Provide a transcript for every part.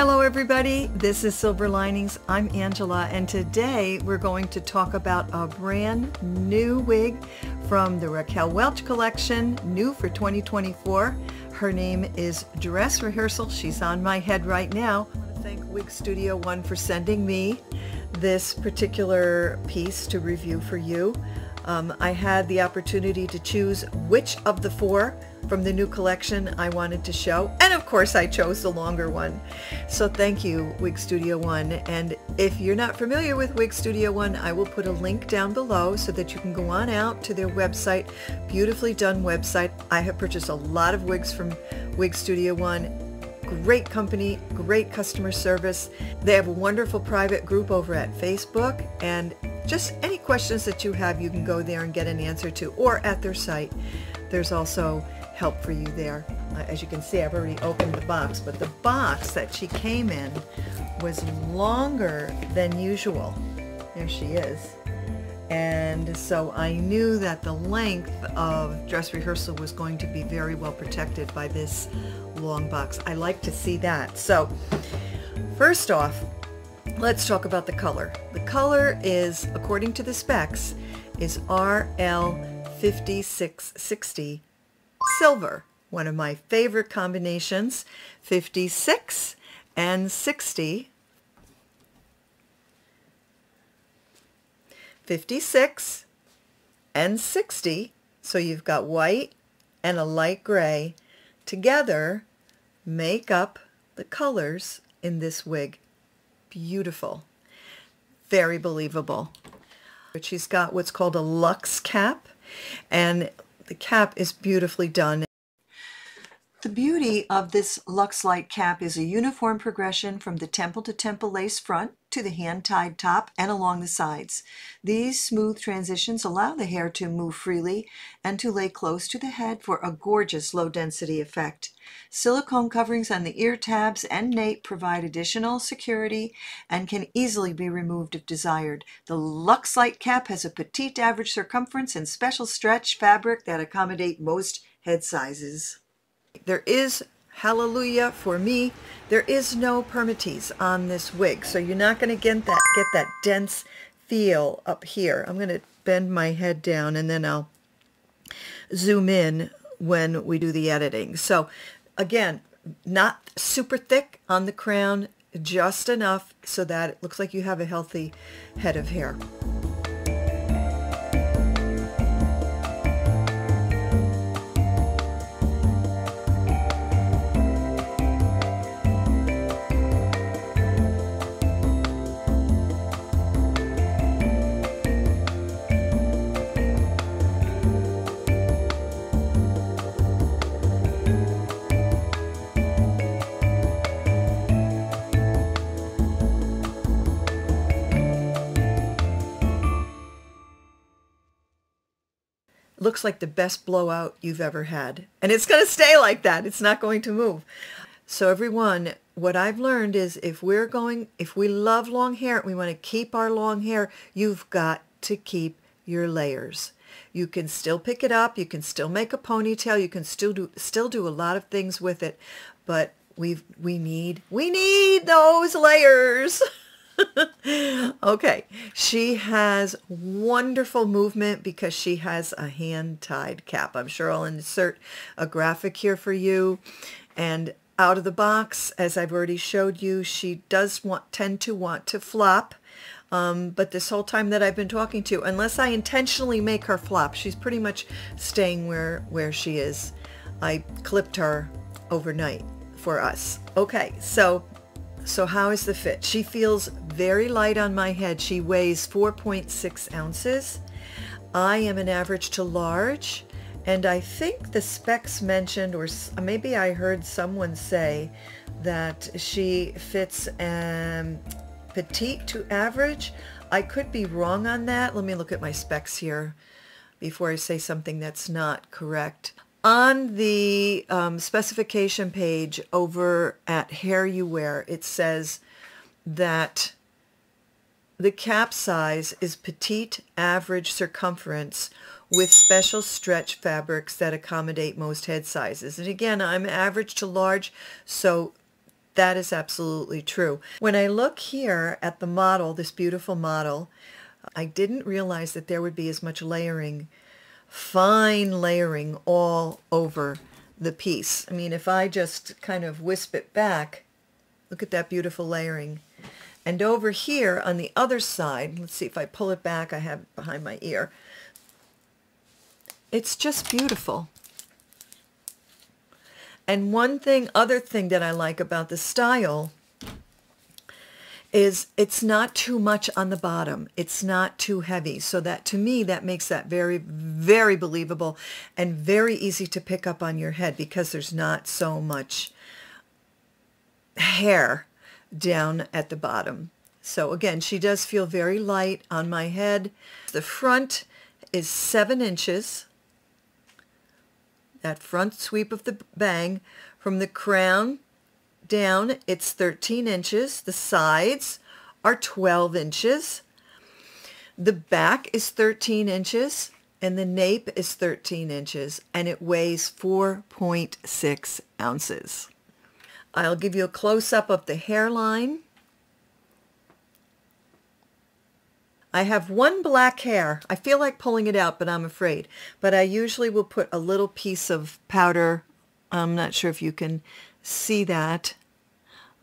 Hello everybody, this is Silver Linings. I'm Angela, and today we're going to talk about a brand new wig from the Raquel Welch collection, new for 2024. Her name is Dress Rehearsal. She's on my head right now. I want to thank Wig Studio One for sending me this particular piece to review for you. I had the opportunity to choose which of the four from the new collection I wanted to show, and of course I chose the longer one. So thank you, Wig Studio One. And if you're not familiar with Wig Studio One, I will put a link down below so that you can go on out to their website. Beautifully done website. I have purchased a lot of wigs from Wig Studio One. Great company, great customer service. They have a wonderful private group over at Facebook, and just any questions that you have, you can go there and get an answer to, or at their site. There's also help for you there. As you can see, I've already opened the box, but the box that she came in was longer than usual. There she is. And so I knew that the length of Dress Rehearsal was going to be very well protected by this long box. I like to see that. So first off, let's talk about the color. The color is, according to the specs, is RL 5660 silver, one of my favorite combinations. 56 and 60. 56 and 60. So you've got white and a light gray together make up the colors in this wig. Beautiful. Very believable. But she's got what's called a luxe cap, and the cap is beautifully done. The beauty of this luxe light cap is a uniform progression from the temple to temple lace front to the hand-tied top and along the sides. These smooth transitions allow the hair to move freely and to lay close to the head for a gorgeous low-density effect. Silicone coverings on the ear tabs and nape provide additional security and can easily be removed if desired. The luxe light cap has a petite average circumference and special stretch fabric that accommodate most head sizes. There is, hallelujah for me, there is no permatease on this wig, so you're not going to get that dense feel up here. I'm going to bend my head down and then I'll zoom in when we do the editing. So again, not super thick on the crown, just enough so that it looks like you have a healthy head of hair. Looks like the best blowout you've ever had, and it's going to stay like that. It's not going to move. So everyone, what I've learned is if we love long hair and we want to keep our long hair, you've got to keep your layers. You can still pick it up, you can still make a ponytail, you can still do a lot of things with it, but we need those layers. Okay, she has wonderful movement because she has a hand-tied cap. I'm sure I'll insert a graphic here for you. And out of the box, as I've already showed you, she does tend to want to flop. But this whole time that I've been talking to, unless I intentionally make her flop, she's pretty much staying where she is. I clipped her overnight for us. Okay, so how is the fit? She feels very light on my head. She weighs 4.6 ounces. I am an average to large, and I think the specs mentioned, or maybe I heard someone say that she fits petite to average. I could be wrong on that. Let me look at my specs here before I say something that's not correct. On the specification page over at Hair You Wear, it says that the cap size is petite average circumference with special stretch fabrics that accommodate most head sizes. And again, I'm average to large, so That is absolutely true. When I look here at the model, this beautiful model, I didn't realize that there would be as much layering, fine layering all over the piece. I mean, if I just kind of wisp it back, look at that beautiful layering. And over here on the other side, let's see if I pull it back, I have it behind my ear. It's just beautiful. And other thing that I like about the style is it's not too much on the bottom. It's not too heavy. So that, to me, that makes that very, very believable and very easy to pick up on your head because there's not so much hair down at the bottom. So again, she does feel very light on my head. The front is 7 inches. That front sweep of the bang. From the crown down, it's 13 inches. The sides are 12 inches. The back is 13 inches, and the nape is 13 inches, and it weighs 4.6 ounces. I'll give you a close-up of the hairline. I have one black hair. I feel like pulling it out, but I'm afraid. But I usually will put a little piece of powder. I'm not sure if you can see that.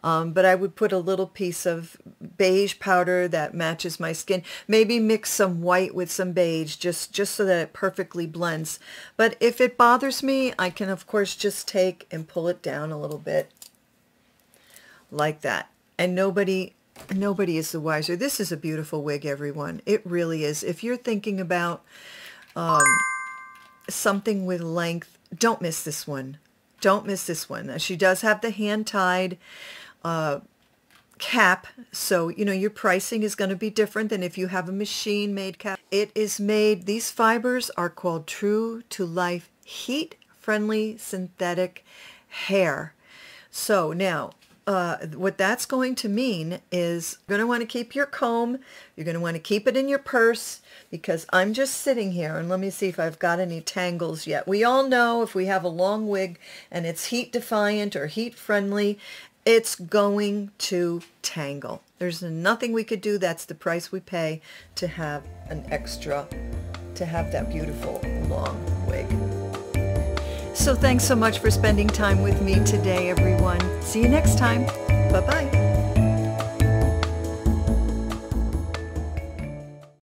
But I would put a little piece of beige powder that matches my skin. Maybe mix some white with some beige just so that it perfectly blends. But if it bothers me, I can, of course, just take and pull it down a little bit like that. And nobody is the wiser. This is a beautiful wig, everyone. It really is. If you're thinking about something with length, don't miss this one. Don't miss this one. She does have the hand-tied cap, so your pricing is going to be different than if you have a machine-made cap. It is made, these fibers are called True to Life Heat-Friendly Synthetic Hair. So now, what that's going to mean is you're going to want to keep your comb. You're going to want to keep it in your purse because I'm just sitting here, and let me see if I've got any tangles yet. We all know if we have a long wig and it's heat defiant or heat friendly, it's going to tangle. There's nothing we could do. That's the price we pay to have an extra, to have that beautiful long wig. So thanks so much for spending time with me today, everyone. See you next time. Bye-bye.